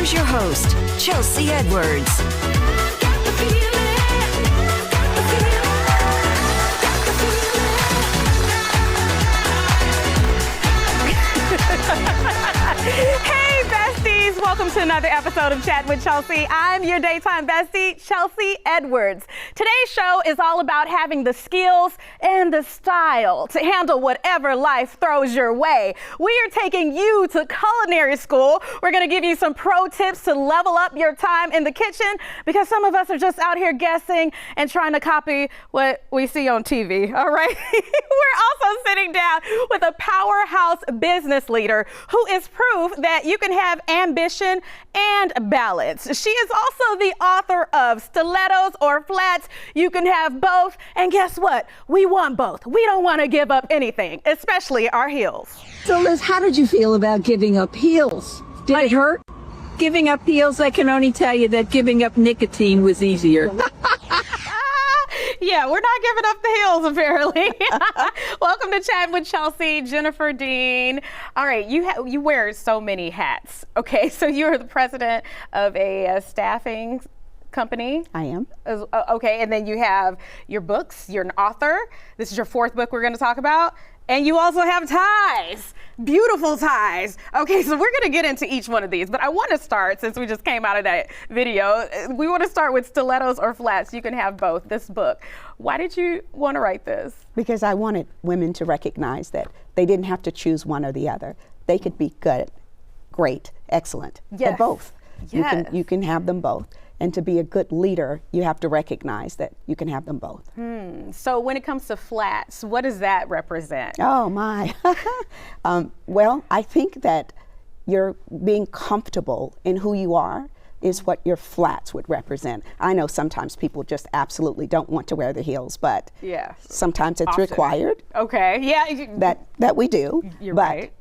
Here's your host, Chelsea Edwards. Hey, besties! Welcome to another episode of Chattin With Chelsea. I'm your daytime bestie, Chelsea Edwards. Today's show is all about having the skills and the style to handle whatever life throws your way. We are taking you to culinary school. We're going to give you some pro tips to level up your time in the kitchen, because some of us are just out here guessing and trying to copy what we see on TV, all right? We're also sitting down with a powerhouse business leader who is proof that you can have ambition and balance. She is also the author of Stilettos or Flats. You can have both. And guess what? We want both. We don't want to give up anything, especially our heels. So Liz, how did you feel about giving up heels? Did it hurt? Giving up heels, I can only tell you that giving up nicotine was easier. Yeah, we're not giving up the heels, apparently. Welcome to Chattin With Chelsea, Jennifer Dean. All right, you wear so many hats. Okay, so you're the president of a staffing company. I am. Okay, and then you have your books. You're an author. This is your fourth book we're going to talk about. And you also have ties, beautiful ties. Okay, so we're gonna get into each one of these, but I wanna start, since we just came out of that video, we wanna start with Stilettos or Flats. You can have both, this book. Why did you wanna write this? Because I wanted women to recognize that they didn't have to choose one or the other. They could be good, great, excellent, at both. Yes. You can have them both. And to be a good leader, you have to recognize that you can have them both. So when it comes to flats, what does that represent? Oh my. Well, I think that you're being comfortable in who you are is what your flats would represent. I know sometimes people just absolutely don't want to wear the heels, but sometimes it's required. Okay, yeah. That we do. You're but right.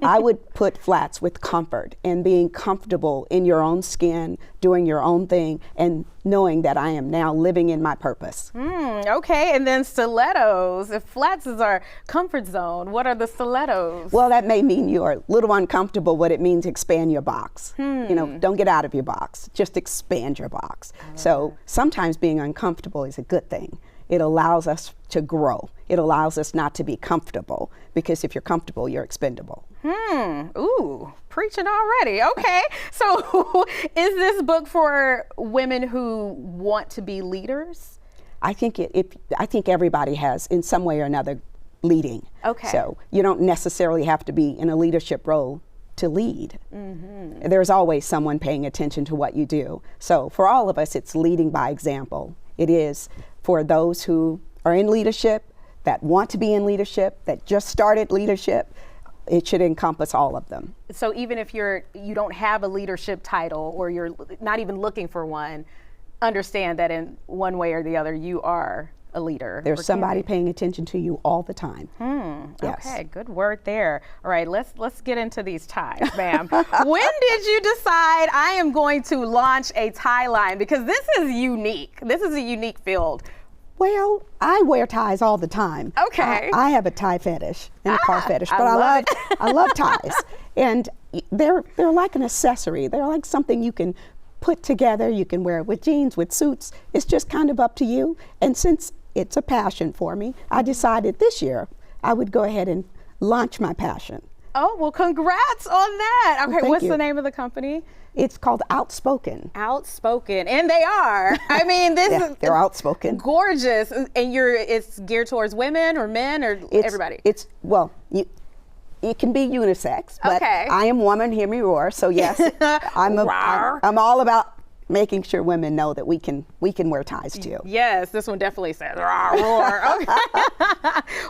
I would put flats with comfort and being comfortable in your own skin, doing your own thing, and knowing that I am now living in my purpose. Okay, and then stilettos. If flats is our comfort zone, what are the stilettos? Well, that may mean you're a little uncomfortable. What it means, expand your box. You know, don't get out of your box, just expand your box. So sometimes being uncomfortable is a good thing. It allows us to grow. It allows us not to be comfortable, because if you're comfortable, you're expendable. Ooh, preaching already. Okay, so is this book for women who want to be leaders? I think I think everybody has, in some way or another, leading. Okay. So you don't necessarily have to be in a leadership role to lead. There's always someone paying attention to what you do. So for all of us, it's leading by example. It is for those who are in leadership, that want to be in leadership, that just started leadership. It should encompass all of them. So even if you don't have a leadership title, or you're not even looking for one, understand that in one way or the other, you are a leader. There's somebody paying attention to you all the time. Yes. Okay, good word there. All right, let's get into these ties, ma'am. When did you decide I am going to launch a tie line? Because this is unique. This is a unique field. Well, I wear ties all the time. Okay. I have a tie fetish and a car fetish, but I love ties. And they're like an accessory. They're like something you can put together. You can wear it with jeans, with suits. It's just kind of up to you. And since it's a passion for me, I decided this year I would go ahead and launch my passion. Oh, well, congrats on that. Okay, what's you. the name of the company? It's called Outspoken. Outspoken, and they are. I mean, this is they're outspoken, gorgeous, and it's geared towards women or men or everybody. It can be unisex, but okay. I am woman, hear me roar. So yes, I'm all about making sure women know that we can wear ties too. Yes, this one definitely says roar. Okay.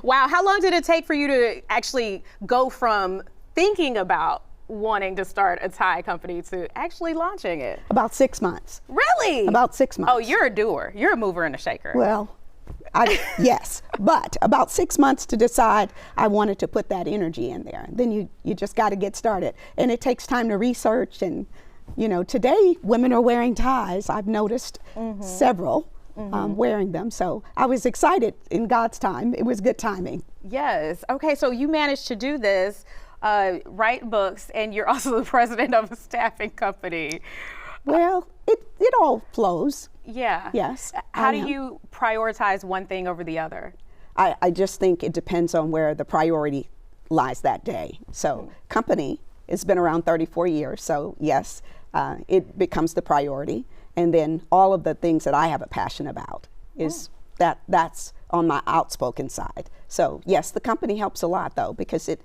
Wow, how long did it take for you to actually go from thinking about wanting to start a tie company to actually launching it? About 6 months. Really? About 6 months. Oh, you're a doer. You're a mover and a shaker. Well, yes, but about 6 months to decide I wanted to put that energy in there. Then you just got to get started, and it takes time to research. And you know, today women are wearing ties. I've noticed several wearing them. So I was excited in God's time. It was good timing. Yes. Okay, so you managed to do this. write books, and you're also the president of a staffing company. Well, it all flows. Yeah. Yes. How do you prioritize one thing over the other? I just think it depends on where the priority lies that day. So company has been around 34 years, so yes, it becomes the priority. And then all of the things that I have a passion about is that's on my outspoken side. So yes, the company helps a lot though, because it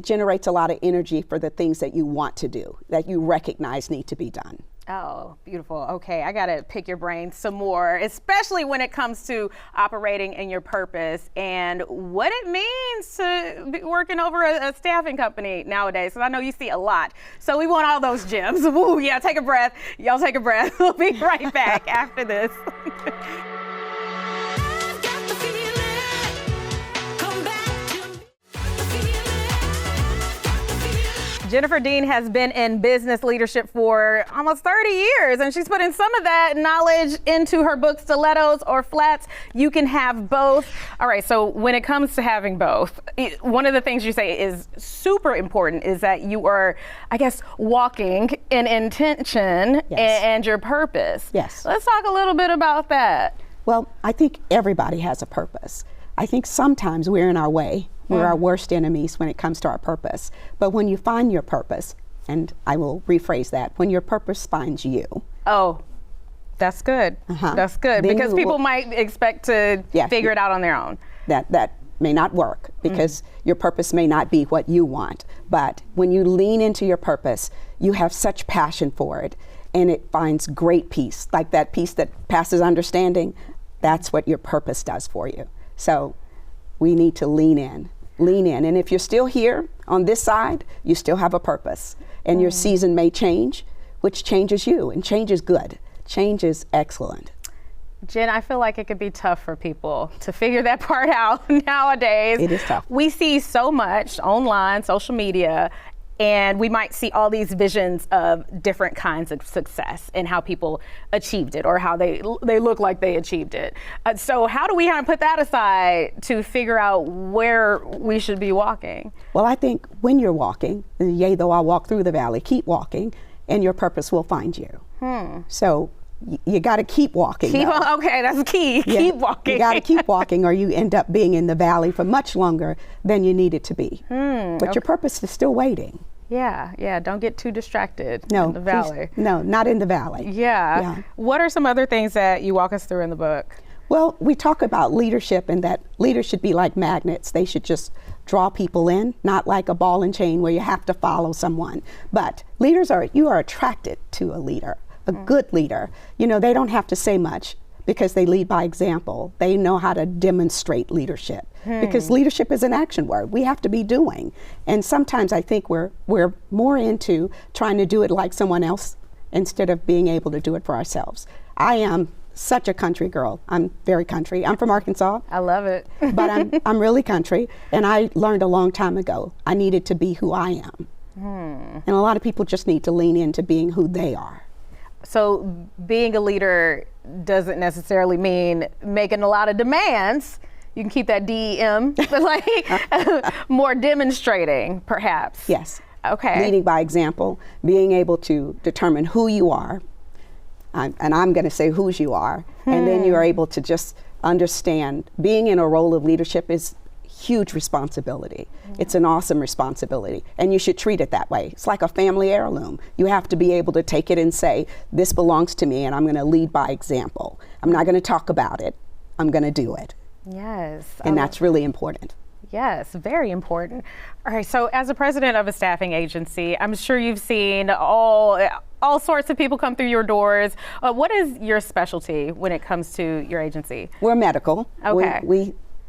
generates a lot of energy for the things that you want to do, that you recognize need to be done. Oh, beautiful. Okay, I gotta pick your brain some more, especially when it comes to operating in your purpose and what it means to be working over a staffing company nowadays. So I know you see a lot. So we want all those gems. Woo, yeah, take a breath. Y'all take a breath. We'll be right back after this. Jennifer Dean has been in business leadership for almost 30 years, and she's putting some of that knowledge into her book, Stilettos or Flats. You can have both. All right, so when it comes to having both, one of the things you say is super important is that you are, I guess, walking in intention and your purpose. Yes. Let's talk a little bit about that. Well, I think everybody has a purpose. I think sometimes we're in our way. We're our worst enemies when it comes to our purpose. But when you find your purpose, and I will rephrase that, when your purpose finds you. Oh, that's good. That's good. Then Because people might expect to figure it out on their own. That may not work because your purpose may not be what you want. But when you lean into your purpose, you have such passion for it, and it finds great peace, like that peace that passes understanding. That's what your purpose does for you. So we need to lean in. And if you're still here on this side, you still have a purpose. And your season may change, which changes you, and change is good. Change is excellent. Jen, I feel like it could be tough for people to figure that part out nowadays. It is tough. We see so much online, social media, and we might see all these visions of different kinds of success and how people achieved it or how they look like they achieved it. So how do we kind of put that aside to figure out where we should be walking? Well, I think when you're walking, yea, though I walk through the valley, keep walking, and your purpose will find you. So you got to keep walking. Okay, that's key. Yeah, keep walking. You got to keep walking, or you end up being in the valley for much longer than you need it to be. But your purpose is still waiting. Yeah. Don't get too distracted in the valley. No, not in the valley. Yeah. What are some other things that you walk us through in the book? Well, we talk about leadership and that leaders should be like magnets. They should just draw people in, not like a ball and chain where you have to follow someone. But you are attracted to a leader, a good leader. You know, they don't have to say much because they lead by example. They know how to demonstrate leadership because leadership is an action word. We have to be doing. And sometimes I think we're more into trying to do it like someone else instead of being able to do it for ourselves. I am such a country girl. I'm very country. I'm from Arkansas. I love it. But I'm really country, and I learned a long time ago I needed to be who I am. And a lot of people just need to lean into being who they are. So being a leader doesn't necessarily mean making a lot of demands. You can keep that DEM, but like more demonstrating, perhaps. Yes. Okay. Leading by example, being able to determine who you are, and I'm going to say whose you are, and then you are able to just understand being in a role of leadership is huge responsibility. It's an awesome responsibility, and you should treat it that way. It's like a family heirloom. You have to be able to take it and say, this belongs to me, and I'm going to lead by example. I'm not going to talk about it. I'm going to do it. Yes. And that's really important. Yes, very important. All right, so as a president of a staffing agency, I'm sure you've seen all sorts of people come through your doors. What is your specialty when it comes to your agency? We're medical. Okay.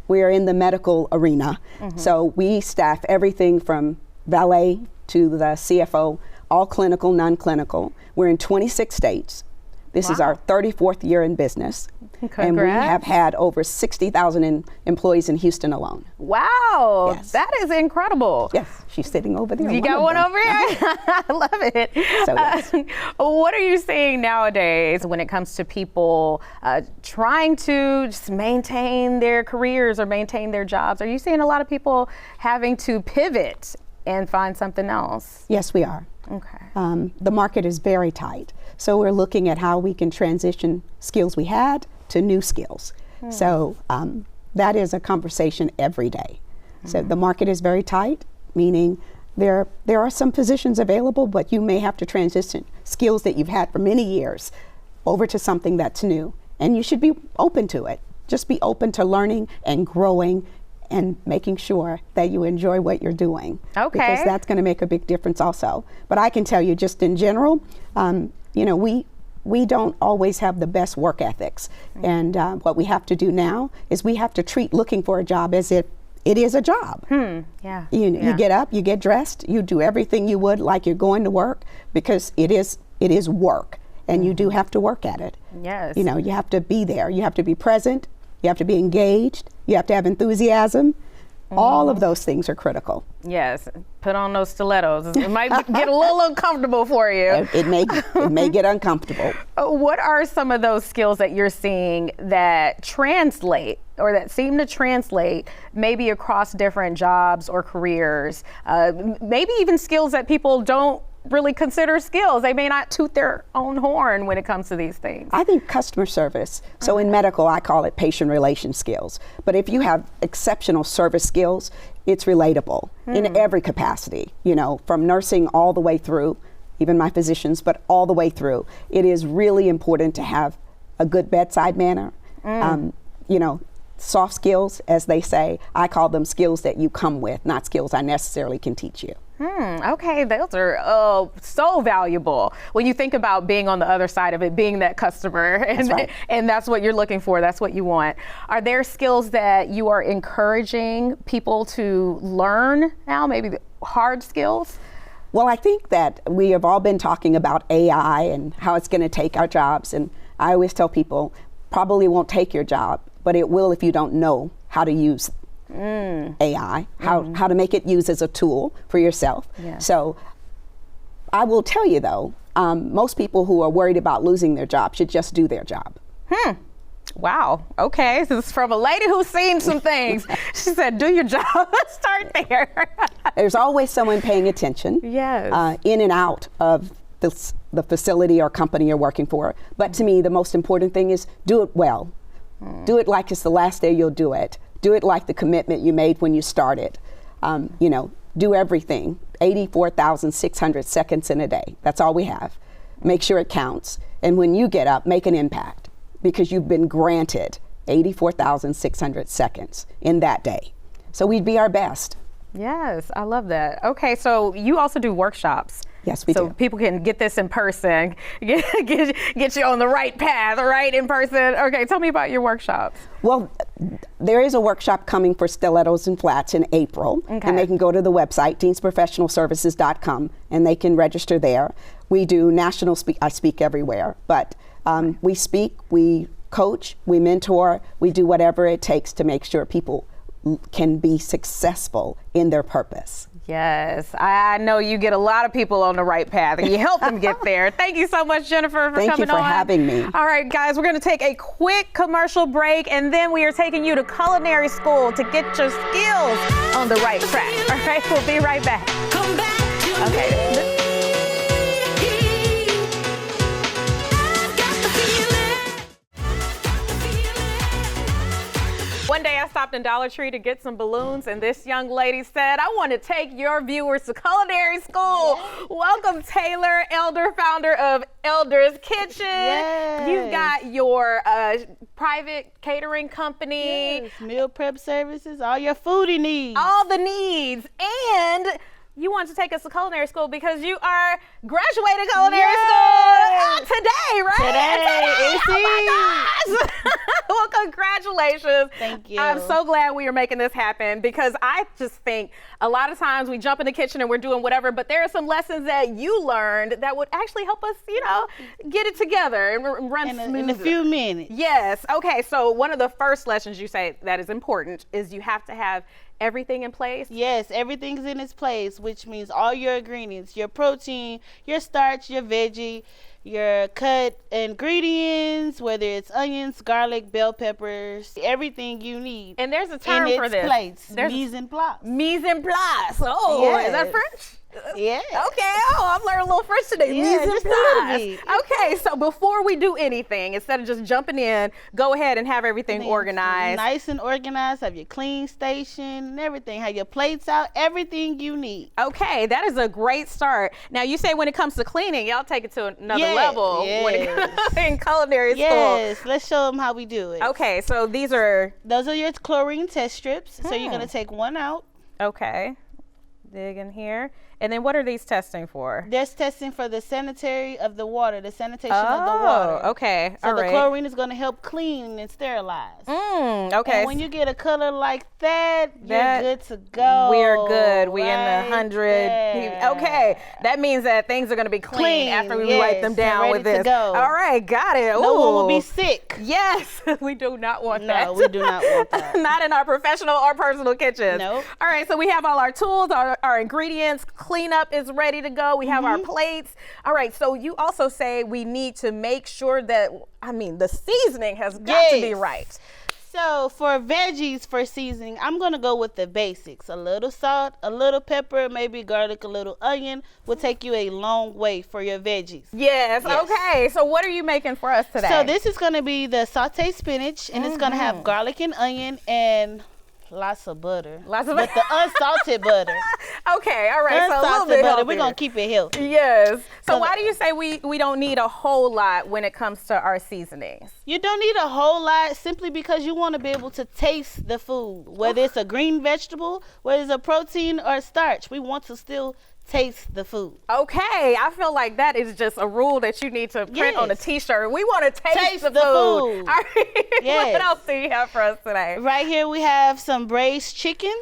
We are in the medical arena. So we staff everything from valet to the CFO, all clinical, non-clinical. We're in 26 states. This is our 34th year in business. Congrats. And we have had over 60,000 employees in Houston alone. Wow, Yes. that is incredible. Yes, she's sitting over there. You got one over here? I love it. So, yes. What are you seeing nowadays when it comes to people trying to just maintain their careers or maintain their jobs? Are you seeing a lot of people having to pivot and find something else. Yes, we are. Okay. The market is very tight. So we're looking at how we can transition skills we had to new skills. So that is a conversation every day. So the market is very tight, meaning there are some positions available, but you may have to transition skills that you've had for many years over to something that's new. And you should be open to it. Just be open to learning and growing and making sure that you enjoy what you're doing. Okay. Because that's going to make a big difference also. But I can tell you just in general, you know, we don't always have the best work ethics. And what we have to do now is we have to treat looking for a job as if it is a job. Yeah. You get up, you get dressed, you do everything you would like you're going to work, because it is work, and you do have to work at it. Yes. You know, you have to be there, you have to be present, you have to be engaged, you have to have enthusiasm. All of those things are critical. Yes. Put on those stilettos. It might get a little uncomfortable for you. It may get uncomfortable. What are some of those skills that you're seeing that translate, or that seem to translate maybe across different jobs or careers? Maybe even skills that people don't really consider skills. They may not toot their own horn when it comes to these things. I think customer service. So in medical, I call it patient relation skills. But if you have exceptional service skills, it's relatable in every capacity, you know, from nursing all the way through, even my physicians, but all the way through. It is really important to have a good bedside manner. You know, soft skills, as they say, I call them skills that you come with, not skills I necessarily can teach you. Okay, those are so valuable when you think about being on the other side of it, being that customer, and That's right. and that's what you're looking for. That's what you want. Are there skills that you are encouraging people to learn now? Maybe the hard skills? Well, I think that we have all been talking about AI and how it's going to take our jobs. And I always tell people, probably won't take your job, but it will if you don't know how to use AI, how to make it use as a tool for yourself. Yes. So I will tell you though, most people who are worried about losing their job should just do their job. Wow. Okay. This is from a lady who's seen some things. She said, do your job. Start there. There's always someone paying attention. Yes. In and out of the facility or company you're working for. But to me, the most important thing is do it well. Do it like it's the last day you'll do it. Do it like the commitment you made when you started. You know, do everything. 84,600 seconds in a day. That's all we have. Make sure it counts. And when you get up, make an impact, because you've been granted 84,600 seconds in that day. So we'd be our best. Yes, I love that. Okay, so you also do workshops. Yes, we so do. people can get this in person, get you on the right path, right, in person. Okay, tell me about your workshops. Well, there is a workshop coming for stilettos and flats in April, and they can go to the website, deansprofessionalservices.com, and they can register there. We do national I speak everywhere, but we speak, we coach, we mentor, we do whatever it takes to make sure people can be successful in their purpose. Yes, I know you get a lot of people on the right path and you help them get there. Thank you so much, Jennifer, for coming on. Thank you for having me. All right, guys, we're going to take a quick commercial break, and then we are taking you to culinary school to get your skills on the right track. All right, we'll be right back. Come back to Okay. me. I've got the feeling. Got the feeling. One day I stopped in Dollar Tree to get some balloons, and this young lady said, I want to take your viewers to culinary school. Welcome, Taylor, elder, founder of Elder's Kitchen. Yes. You've got your private catering company. Yes, meal prep services, all your foodie needs. All the needs, and you want to take us to culinary school because you are graduating culinary Yes. school today, right? Today. Oh my gosh! Well, congratulations. Thank you. I'm so glad we are making this happen, because I just think a lot of times we jump in the kitchen and we're doing whatever, but there are some lessons that you learned that would actually help us, you know, get it together and run smoother. in a few minutes. Yes. Okay. So one of the first lessons you say that is important is you have to have everything in place? Yes, everything's in its place, which means all your ingredients, your protein, your starch, your veggie, your cut ingredients, whether it's onions, garlic, bell peppers, everything you need. And there's a term in for its this. place. There's Mise en place. mise en place. Oh, is that Yes. French? Yeah. Okay, I'm learning a little French today. Yeah, Mise en just a little place. bit. Okay, so before we do anything, instead of just jumping in, go ahead and have everything organized. Nice and organized. Have your clean station and everything. Have your plates out. Everything you need. Okay, that is a great start. Now, you say when it comes to cleaning, y'all take it to another Yes, level when it yes. in culinary school. Yes. Let's show them how we do it. Okay, so these are, Those are your chlorine test strips. So you're going to take one out. okay, dig in here. And then what are these testing for? There's testing for the sanitary of the water, the sanitation of the water. Okay, So all the right. chlorine is going to help clean and sterilize. Okay. And when you get a color like that, That- you're good to go. We're good. We in Right the 100. there. Okay, that means that things are going to be clean, Clean, after we yes, write them and down ready with to this. go. All right, got it. No one will Ooh. be sick. Yes, we do not want that. No, we do not want that. Not in our professional or personal kitchens. Nope. All right, so we have all our tools, our ingredients, cleanup is ready to go. We have our plates. All right, so you also say we need to make sure that, the seasoning has got to be Yes. right. So for veggies for seasoning, I'm going to go with the basics. A little salt, a little pepper, maybe garlic, a little onion will take you a long way for your veggies. Yes, Yes. okay. So what are you making for us today? So this is going to be the sauteed spinach, and it's going to have garlic and onion and lots of butter. Lots of But the unsalted butter. Okay, all right. So a little Unsalted bit butter. healthier. We're going to keep it healthy. Yes. So So why the- do you say we don't need a whole lot when it comes to our seasonings? You don't need a whole lot simply because you want to be able to taste the food, whether it's a green vegetable, whether it's a protein or starch. We want to still taste the food. Okay, I feel like that is just a rule that you need to print on a Yes. T-shirt. We want to taste Taste the the food. food. All right. Yes. What else do you have for us today? Right here we have some braised chicken,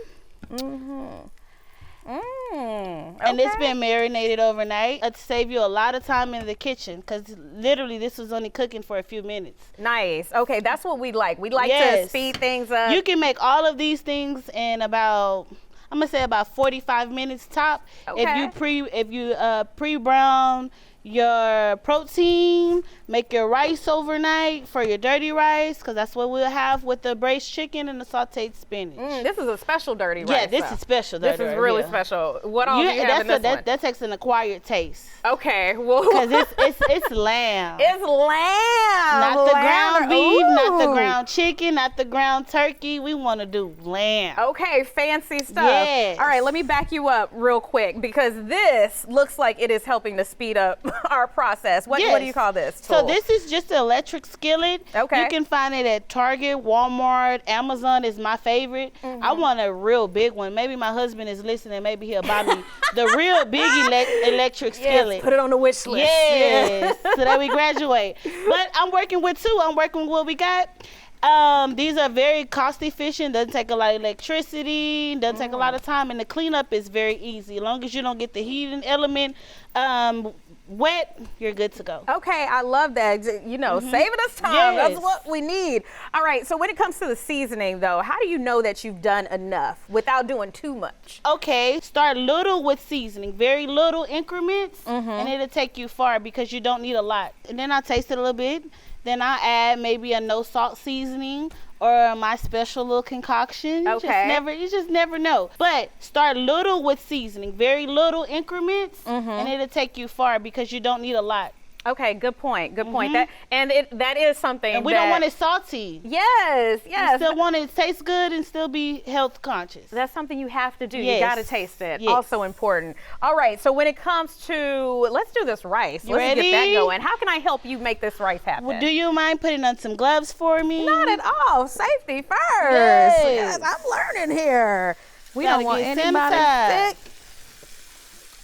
and it's been marinated overnight to save you a lot of time in the kitchen because literally this was only cooking for a few minutes. Nice. Okay, that's what we like. We like to Yes. speed things up. You can make all of these things in about, I'm gonna say about 45 minutes top. Okay. If you pre-brown your protein, make your rice overnight for your dirty rice, because that's what we'll have with the braised chicken and the sauteed spinach. This is a special dirty rice. Yeah, this though. is special. This dirty is right really here. special. What all do you have in this one? That takes an acquired taste. Okay, well, Because it's lamb. it's lamb. Not the lamb. ground beef, not the Ooh. ground chicken, not the ground turkey. We want to do lamb. Okay, fancy stuff. Yes. All right, let me back you up real quick because this looks like it is helping to speed up our process. What do you Yes. call this So tool? this is just an electric skillet. Okay. You can find it at Target, Walmart, Amazon is my favorite. I want a real big one. Maybe my husband is listening. Maybe he'll buy me the real big electric skillet. Yes, put it on the wish list. Yes, so that we graduate. But I'm working with two. I'm working with what we got. These are very cost efficient. Doesn't take a lot of electricity. Doesn't take a lot of time, and the cleanup is very easy. As long as you don't get the heating element wet, you're good to go. Okay, I love that. Saving us time. That's Yes. what we need. All right, so when it comes to the seasoning, though, how do you know that you've done enough without doing too much? Okay, start little with seasoning, very little increments, and it'll take you far because you don't need a lot. And then I taste it a little bit. Then I add maybe a no salt seasoning or my special little concoction. Okay. You just never know. But start little with seasoning, very little increments, and it'll take you far because you don't need a lot. Okay, good point. Good point. That is something. And we don't want it salty. Yes, We yes. still want it to taste good and still be health conscious. That's something you have to do. You Yes. got to taste it. Yes. Also important. All right, so when it comes to, let's do this rice. You Let's get that ready? going. How can I help you make this rice happen? Well, do you mind putting on some gloves for me? Not at all. Safety first. Yes. I'm learning here. We Gotta don't want get anybody sanitized. sick.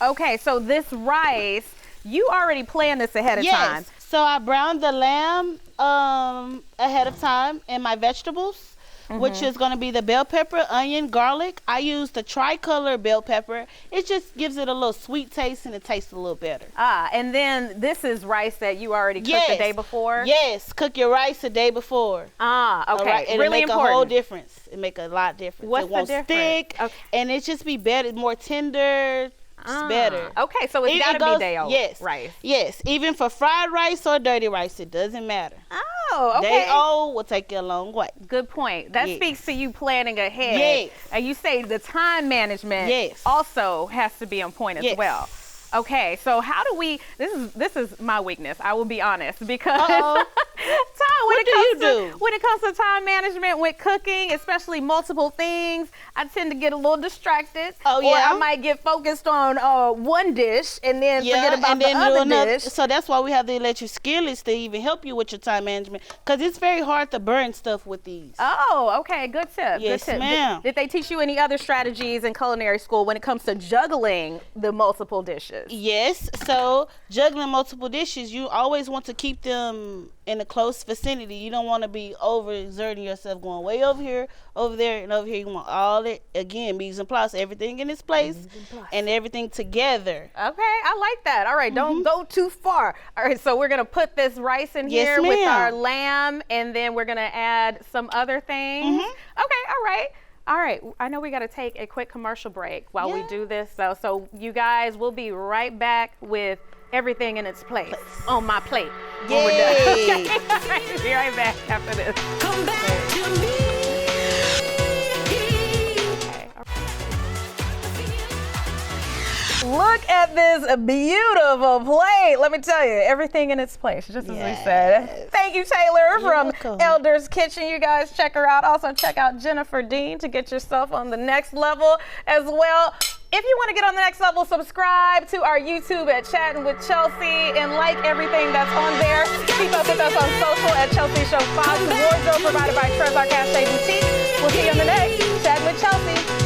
Okay, so this rice, you already planned this ahead of time. Yes. So I browned the lamb ahead of time and my vegetables. which is going to be the bell pepper, onion, garlic. I use the tricolor bell pepper. It just gives it a little sweet taste and it tastes a little better. And then this is rice that you already cooked the day before? Yes, cook your rice the day before. Okay. All right? It'll Really make important. a whole difference. It make a lot difference. What's it won't the difference? stick, Okay. and it just be better, more tender. It's better. Okay, so it's got to be day old rice. Yes, even for fried rice or dirty rice, it doesn't matter. Oh, okay. Day old will take you a long way. Good point. That Yes. speaks to you planning ahead. Yes. And you say the time management also has to be on point as Yes. well. Okay, so how do we? This is my weakness. I will be honest because when it comes to time management with cooking, especially multiple things, I tend to get a little distracted. Oh, Or yeah? I might get focused on one dish and then forget about and the then do other another dish. So that's why we have the electric skillets to even help you with your time management, because it's very hard to burn stuff with these. Oh, okay. Good tip. Yes, good tip. ma'am. Did they teach you any other strategies in culinary school when it comes to juggling the multiple dishes? Yes, so juggling multiple dishes, you always want to keep them in a close vicinity. You don't want to be overexerting yourself, going way over here, over there, and over here. You want all it, again, mise en place, everything in its place, and everything together. Okay, I like that. All right, don't go too far. All right, so we're gonna put this rice in Yes, here with ma'am. our lamb, and then we're gonna add some other things. Okay, all right. All right, I know we got to take a quick commercial break while we do this, though. So you guys, we'll be right back with everything in its place on my plate when we're done. Yay. Okay, all right, be right back after this. Come back to me. Okay, all right. Look at this beautiful plate. Let me tell you, everything in its place, just as we said. Thank you, Taylor, from welcome. Elder's Kitchen. You guys check her out. Also, check out Jennifer Dean to get yourself on the next level as well. If you want to get on the next level, subscribe to our YouTube at Chattin With Chelsea and like everything that's on there. Keep up with us on social at Chelsea Show 5. The wardrobe provided by Trezor Cache Boutique. We'll see you on the next Chattin With Chelsea.